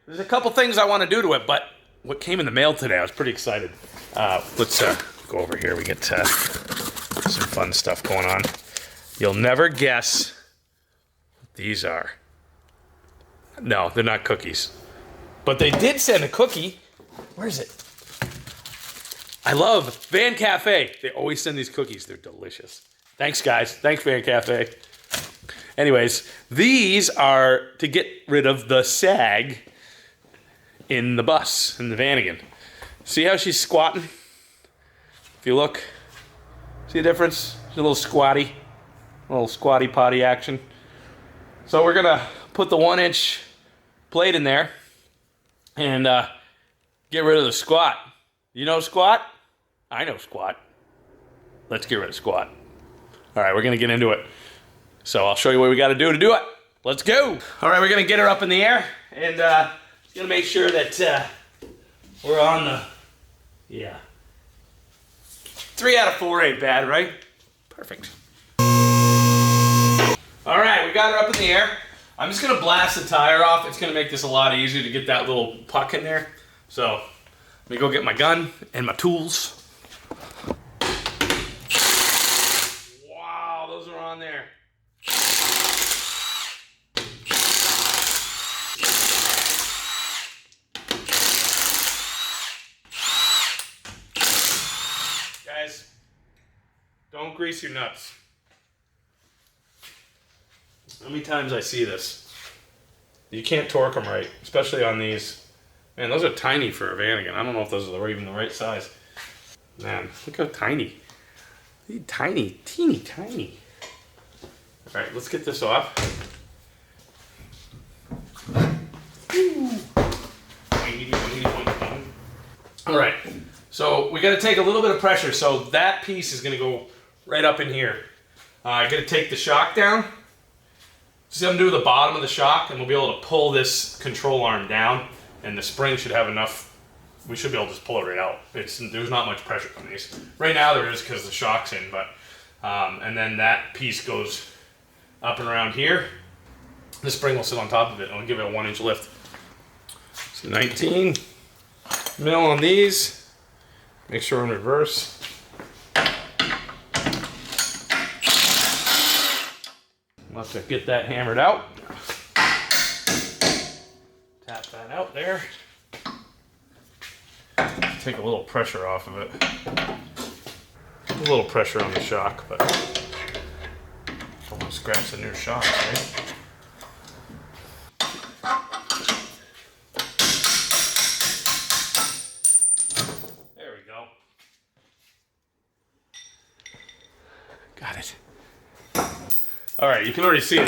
There's a couple things I want to do to it, but what came in the mail today, I was pretty excited. Let's go over here. We get some fun stuff going on. You'll never guess what these are. No, they're not cookies. But they did send a cookie. Where is it? I love Van Cafe. They always send these cookies. They're delicious. Thanks, guys. Thanks, Van Cafe. Anyways, these are to get rid of the sag in the bus, in the Vanagon. See how she's squatting? If you look, see the difference? She's a little squatty potty action. So we're gonna put the 1-inch plate in there and get rid of the squat. You know squat? I know squat. Let's get rid of squat. All right, we're gonna get into it. So I'll show you what we gotta do to do it. Let's go. All right, we're gonna get her up in the air and gonna make sure that we're on the, 3 out of 4 ain't bad, right? Perfect. All right, we got her up in the air. I'm just gonna blast the tire off. It's gonna make this a lot easier to get that little puck in there. So let me go get my gun and my tools. Wow, those are on there. Guys, don't grease your nuts. How many times I see this? You can't torque them right, especially on these. Man, those are tiny for a Vanagon. I don't know if those are even the right size. Man, look how tiny. Tiny, teeny tiny. All right, let's get this off. All right, so we gotta take a little bit of pressure. So that piece is gonna go right up in here. I gotta take the shock down. Just gonna do the bottom of the shock and we'll be able to pull this control arm down and the spring should have enough. We should be able to just pull it right out. There's not much pressure on these. Right now there is because the shock's in, but, and then that piece goes up and around here. The spring will sit on top of it and we'll give it a 1-inch lift. So 19 mil on these. Make sure in reverse. We'll have to get that hammered out. Tap that out there. Take a little pressure off of it. A little pressure on the shock, but don't want to scratch the new shocks, right? There we go. Got it. All right, you can already see it.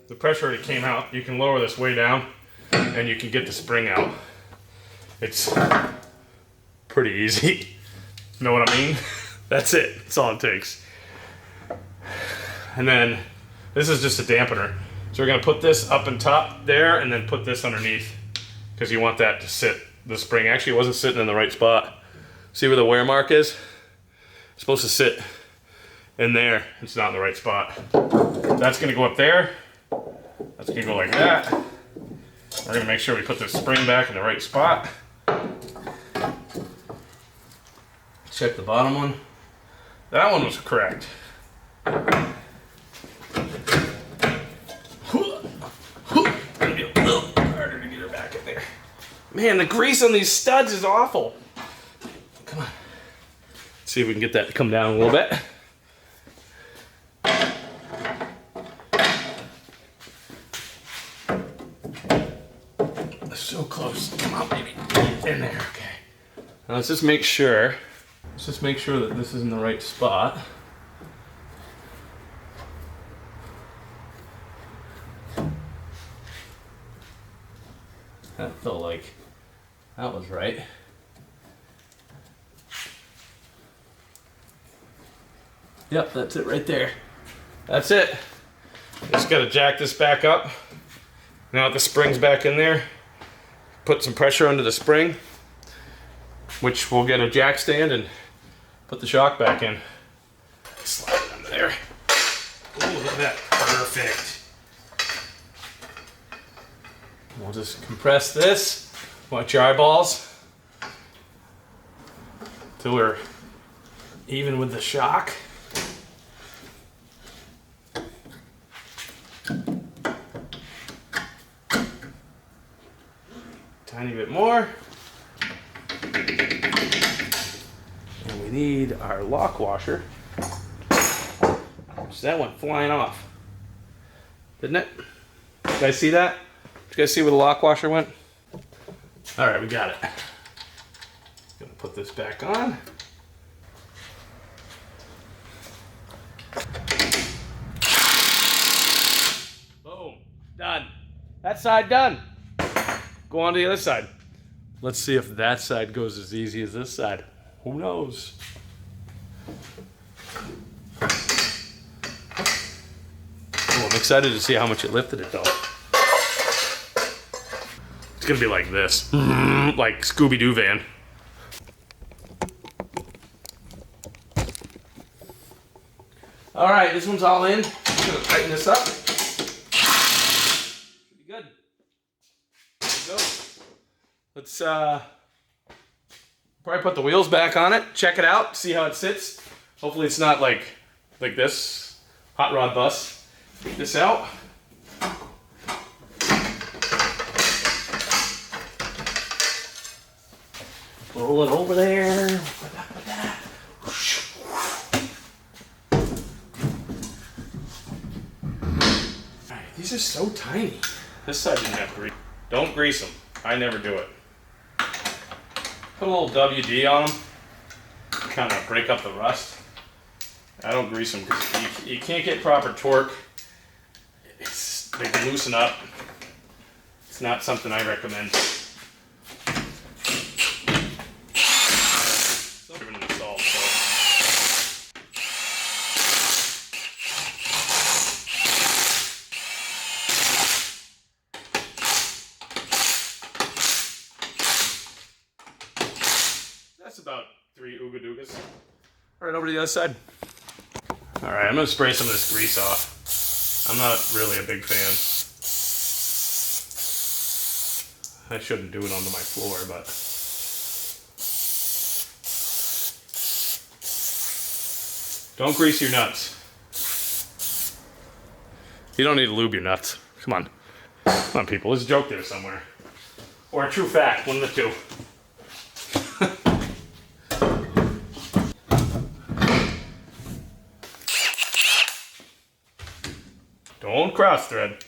The pressure already came out. You can lower this way down and you can get the spring out. It's pretty easy. You know what I mean? That's it. That's all it takes. And then this is just a dampener. So we're gonna put this up and top there and then put this underneath because you want that to sit, the spring. Actually, it wasn't sitting in the right spot. See where the wear mark is? It's supposed to sit in there. It's not in the right spot. That's gonna go up there. That's gonna go like that. We're gonna make sure we put the spring back in the right spot. Check the bottom one. That one was correct. Gonna be a little harder to get her back in there. Man, the grease on these studs is awful. Come on. Let's see if we can get that to come down a little bit. So close. Come on, baby. In there. Okay. Now let's just make sure. Let's just make sure that this is in the right spot. That felt like that was right. Yep, that's it right there. That's it. Just gotta jack this back up. Now that the spring's back in there, put some pressure under the spring, which we'll get a jack stand and put the shock back in. Slide it under there. Ooh, look at that. Perfect. We'll just compress this. Watch your eyeballs. Till we're even with the shock. Tiny bit more. And we need our lock washer. So that went flying off. Didn't it? You guys see that? Did you guys see where the lock washer went? All right, we got it. Gonna put this back on. Boom, done. That side done. Go on to the other side. Let's see if that side goes as easy as this side. Who knows? Oh, I'm excited to see how much it lifted it though. It's gonna be like this, like Scooby-Doo van. All right, this one's all in. I'm gonna tighten this up. Should be good. There we go. Let's probably put the wheels back on it, check it out, see how it sits. Hopefully it's not like this hot rod bus. Take this out. Roll it over there. Alright, these are so tiny. This side didn't have grease. Don't grease them. I never do it. Put a little WD on them. Kind of break up the rust. I don't grease them because you can't get proper torque. They can loosen up. It's not something I recommend. That's about 3 Ooga Doogas. All right, over to the other side. All right, I'm gonna spray some of this grease off. I'm not really a big fan. I shouldn't do it onto my floor, but. Don't grease your nuts. You don't need to lube your nuts. Come on. Come on, people. There's a joke there somewhere. Or a true fact, one of the two. Don't cross thread.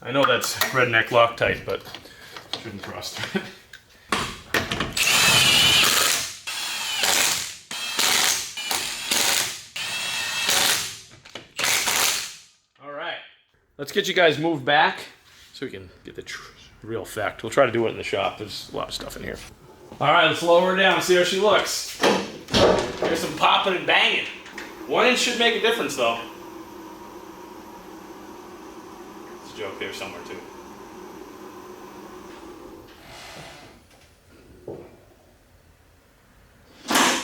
I know that's redneck Loctite, but shouldn't cross thread. All right, let's get you guys moved back so we can get the real effect. We'll try to do it in the shop. There's a lot of stuff in here. All right, let's lower her down, see how she looks. Here's some popping and banging. 1 inch should make a difference though. Joke there somewhere too.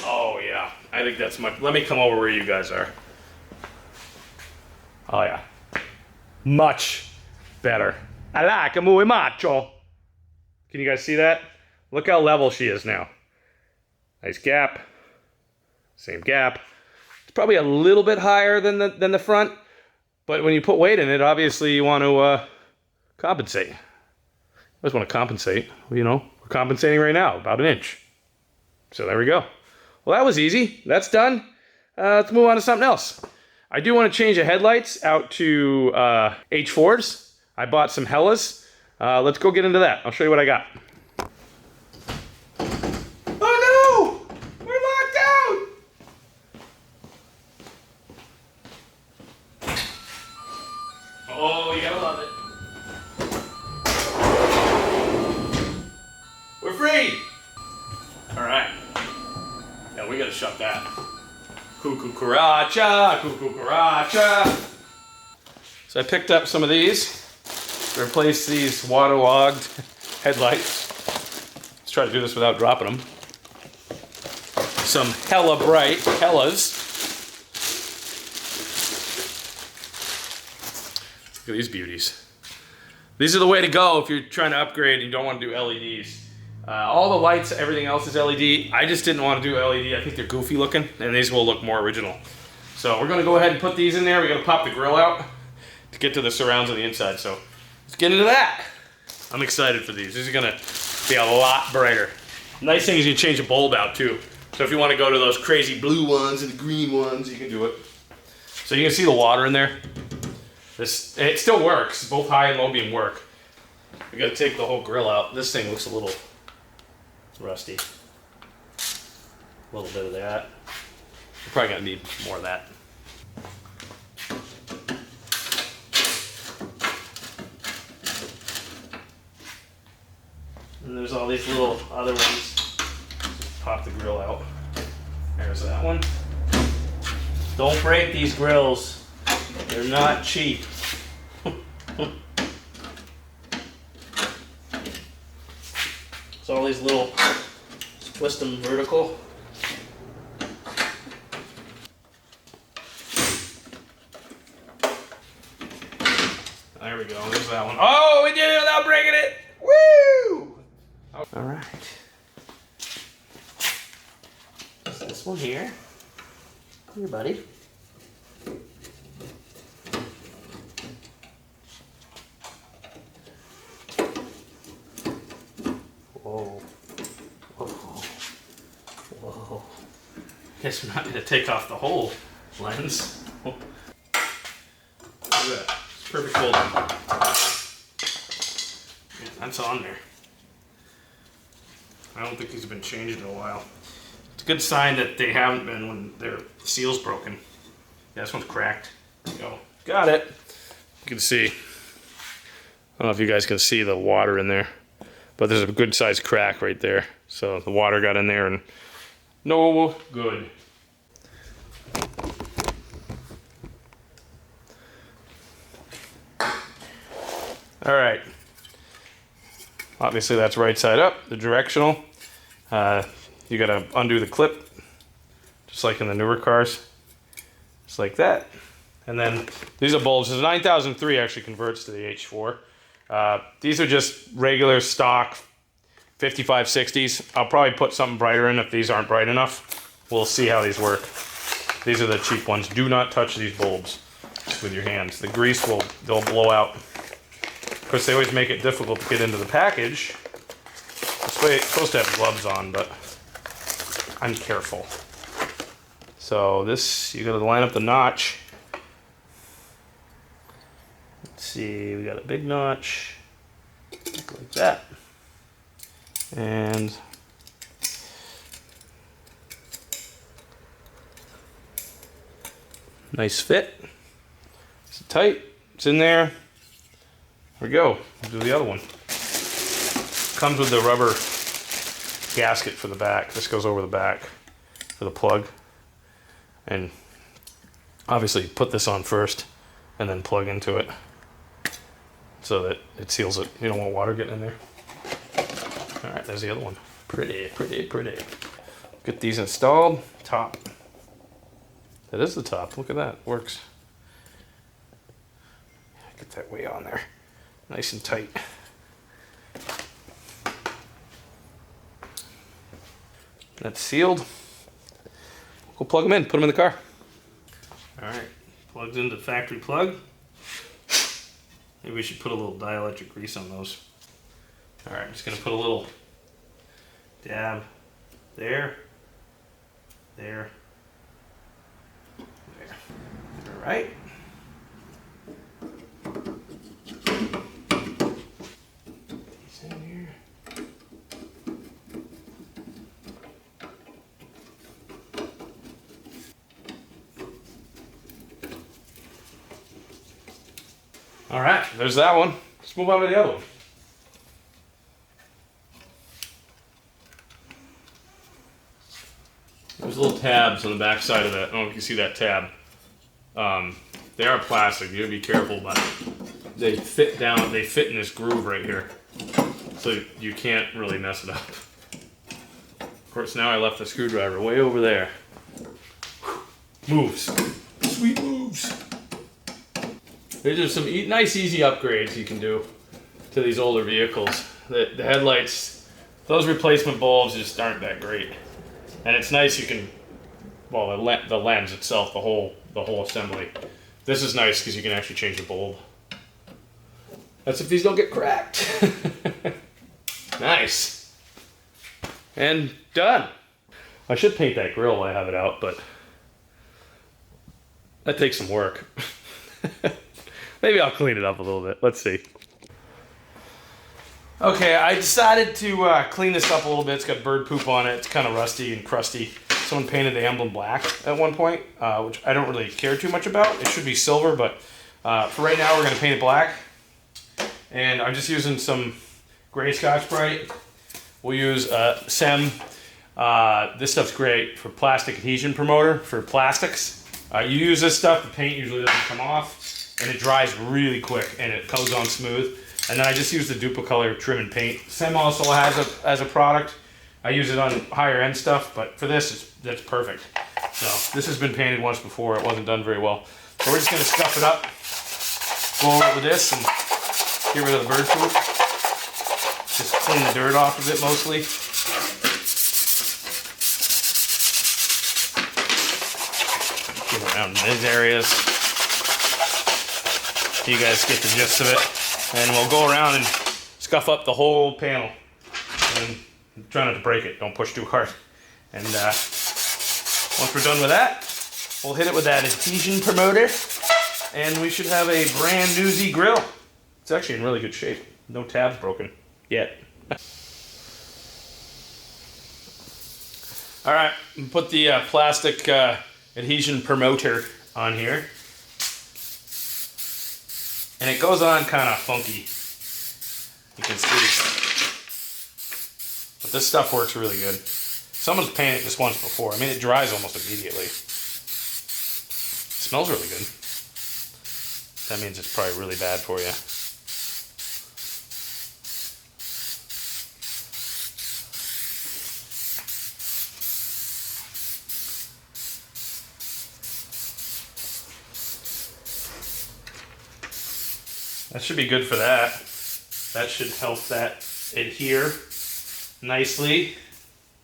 Oh yeah, I think that's much. Let me come over where you guys are. Oh yeah, much better. I like a muy macho. Can you guys see that? Look how level she is now. Nice gap. Same gap. It's probably a little bit higher than the front. But when you put weight in it, obviously you want to compensate. You always want to compensate. Well, you know, we're compensating right now, about 1 inch. So there we go. Well, that was easy. That's done. Let's move on to something else. I do want to change the headlights out to H4s. I bought some Hellas. Let's go get into that. I'll show you what I got. Oh no! We're locked out! Oh, you gotta love it. We're free! Alright. Yeah, we gotta shut that. Cuckoo Karacha, Cuckoo Karacha. So I picked up some of these to replace these waterlogged headlights. Let's try to do this without dropping them. Some Hella Bright Hellas. Look at these beauties. These are the way to go if you're trying to upgrade and you don't want to do LEDs. All the lights, everything else is LED. I just didn't want to do LED. I think they're goofy looking, and these will look more original. So we're gonna go ahead and put these in there. We're gonna pop the grill out to get to the surrounds on the inside. So let's get into that. I'm excited for these. These are gonna be a lot brighter. Nice thing is you can change the bulb out too. So if you want to go to those crazy blue ones and the green ones, you can do it. So you can see the water in there. It still works. Both high and low beam work. We gotta take the whole grill out. This thing looks a little rusty. A little bit of that. We're probably gonna need more of that. And there's all these little other ones. Just pop the grill out. There's that one. Don't break these grills. They're not cheap. So all these little, just twist them vertical. There we go, there's that one. Oh, we did it without breaking it! Woo! All right. This one here. Here, buddy. Whoa. Whoa. Whoa. Guess we're not going to take off the whole lens. Look at that. It's perfect fold. Yeah, that's on there. I don't think these have been changed in a while. It's a good sign that they haven't been when their seal's broken. Yeah, this one's cracked. There you go. Got it. You can see. I don't know if you guys can see the water in there, but there's a good sized crack right there. So the water got in there and no good. All right. Obviously that's right side up, the directional. You gotta undo the clip, just like in the newer cars. Just like that. And then these are bulbs. The 9003 actually converts to the H4. These are just regular stock 5560s. I'll probably put something brighter in if these aren't bright enough. We'll see how these work. These are the cheap ones. Do not touch these bulbs with your hands. The grease they'll blow out. Of course, they always make it difficult to get into the package. It's supposed to have gloves on, but I'm careful. So this, you gotta line up the notch. Let's see, we got a big notch, like that. And nice fit. It's tight, it's in there. There we go, we'll do the other one. Comes with the rubber gasket for the back. This goes over the back for the plug. And obviously put this on first and then plug into it so that it seals it. You don't want water getting in there. All right, there's the other one. Pretty, pretty, pretty. Get these installed. Top. That is the top. Look at that. Works. Get that way on there. Nice and tight. That's sealed. We'll plug them in, put them in the car. All right, plugs into the factory plug. Maybe we should put a little dielectric grease on those. All right, I'm just gonna put a little dab there, there, there. All right. These in here. All right, there's that one. Let's move on to the other one. There's little tabs on the back side of that. I don't know if you can see that tab. They are plastic. You gotta be careful, but they fit down. They fit in this groove right here, so you can't really mess it up. Of course, now I left the screwdriver way over there. Moves. Sweet moves. These are some nice, easy upgrades you can do. to these older vehicles. The headlights, those replacement bulbs just aren't that great. And it's nice you can, well, the lens itself, the whole assembly. This is nice because you can actually change the bulb. That's if these don't get cracked. Nice. And done. I should paint that grill while I have it out, but that takes some work. Maybe I'll clean it up a little bit. Let's see. Okay, I decided to clean this up a little bit. It's got bird poop on it. It's kind of rusty and crusty. Someone painted the emblem black at one point, which I don't really care too much about. It should be silver, but for right now we're going to paint it black. And I'm just using some gray Scotch Brite. We'll use SEM. This stuff's great for plastic adhesion promoter for plastics. You use this stuff, the paint usually doesn't come off, and it dries really quick, and it goes on smooth. And then I just use the Duplicolor trim and paint. SEM also has a product. I use it on higher end stuff, but for this, that's perfect. So this has been painted once before. It wasn't done very well. So we're just gonna stuff it up, go over it with this, and get rid of the bird poop. Just clean the dirt off of it mostly. Get around in these areas. You guys get the gist of it. And we'll go around and scuff up the whole panel. And try not to break it, don't push too hard. And once we're done with that, we'll hit it with that adhesion promoter, and we should have a brand newsy grill. It's actually in really good shape. No tabs broken yet. All right, put the plastic adhesion promoter on here. And it goes on kind of funky. You can see. But this stuff works really good. Someone's painted this once before. I mean, it dries almost immediately. It smells really good. That means it's probably really bad for you. That should be good for that. That should help that adhere nicely.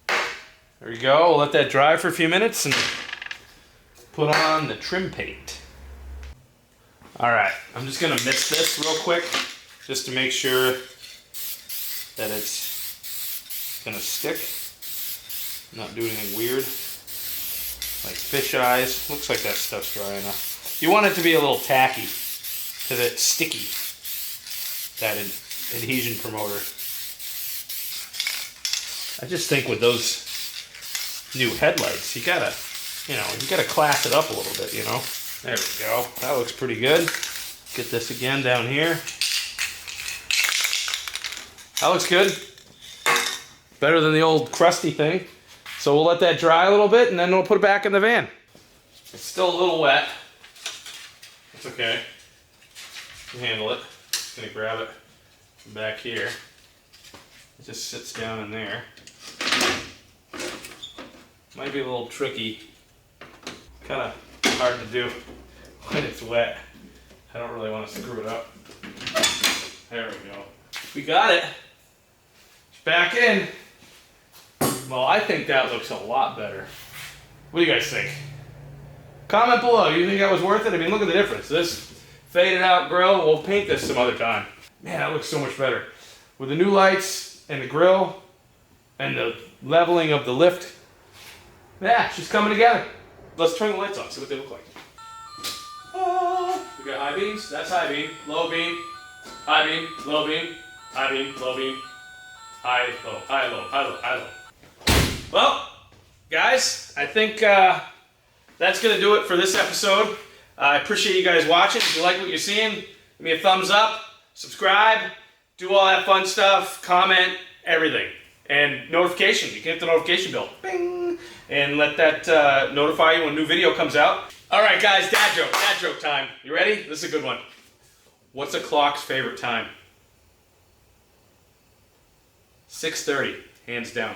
There we go. We'll let that dry for a few minutes and put on the trim paint. All right, I'm just gonna mix this real quick just to make sure that it's gonna stick. Not do anything weird, like fish eyes. Looks like that stuff's dry enough. You want it to be a little tacky because it's sticky, that adhesion promoter. I just think with those new headlights, you gotta class it up a little bit, you know? There we go. That looks pretty good. Get this again down here. That looks good. Better than the old crusty thing. So we'll let that dry a little bit and then we'll put it back in the van. It's still a little wet. It's okay. You can handle it. Just gonna grab it from back here. It just sits down in there. Might be a little tricky. Kind of hard to do when it's wet. I don't really want to screw it up. There we go. We got it. It's back in. Well, I think that looks a lot better. What do you guys think? Comment below. You think that was worth it? I mean, look at the difference. This faded out grill. We'll paint this some other time. Man, that looks so much better. With the new lights and the grill and the leveling of the lift. Yeah, it's just coming together. Let's turn the lights on, see what they look like. Oh, we got high beams. That's high beam. Low beam. High beam. Low beam. High beam. Low beam. High, low. High, low. High, low. High, low. Well, guys, I think that's going to do it for this episode. I appreciate you guys watching. If you like what you're seeing, give me a thumbs up, subscribe, do all that fun stuff, comment, everything. And notification. You can hit the notification bell. Bing! And let that notify you when a new video comes out. All right, guys, dad joke time. You ready? This is a good one. What's a clock's favorite time? 6:30, hands down.